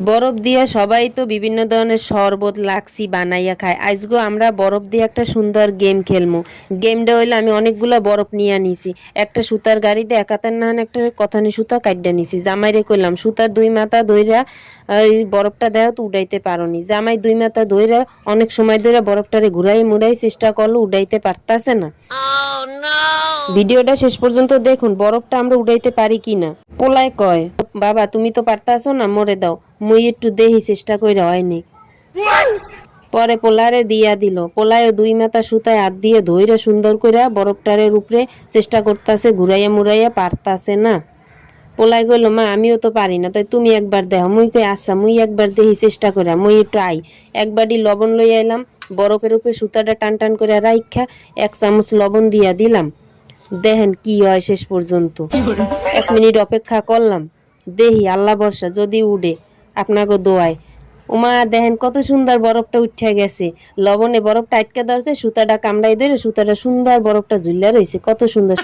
বরফ দিয়া সবাই তো বিভিন্ন ধরনের শরবত লাক্সি বানাইয়া খায়। আজগো আমরা বরফ দিয়ে একটা সুন্দর গেম খেলমু। গেমটা হইলো আমি অনেকগুলা বরফ নিয়ে নিছি। একটা সুতার গাড়িতে একাতার নাহান একটা কথানি সুতা কাট্যা নিছি। জামাইরে কইলাম সুতার দুই মাথা ধইরা এই বরফটা দেও তো উঠাইতে পারোনি। জামাই দুই মাথা ধইরা অনেক সময় ধরে বরফটারে ঘুরাই মুড়াই চেষ্টা করলো, উঠাইতে পারতাছে না। ভিডিওটা শেষ পর্যন্ত দেখুন বরফটা আমরা উঠাইতে পারি কিনা। পোলায় কয়, বাবা তুমি তো পারতাছো না, মরে দাও, মুই একটু দেহি চেষ্টা কইরা হয়নি। পরে পোলারে দিয়া দিল। পোলায় দুই মাথা সুতায় হাত দিয়ে ধইরা সুন্দর কইরা বরফটারের উপরে চেষ্টা করতাছে, ঘুরাইয়া মুড়াইয়া পারতাছে না। পোলাই কইল, মা আমিও তো পারি না, তাই তুমি একবার দেখো। মুই কই আচ্ছা মুই একবার দেহি চেষ্টা কইরা, মুই একটু আই। একবারই লবণ লই আইলাম, বরফের উপরে সুতাটা টান টান করে রাইখা 1 চামচ লবণ দিয়া দিলাম। দেখেন কি হয় শেষ পর্যন্ত। 1 মিনিট অপেক্ষা করলাম, দেহি আল্লাহ ভরসা যদি উড়ে আপনাকে দোয়ায়। ওমা দেখেন কত সুন্দর বরফটা উঠে গেছে। লবণে বরফটা আটকে ধরছে, সুতাটা কামড়াই ধরে সুতাটা সুন্দর বরফটা ঝুল্লা রয়েছে, কত সুন্দর।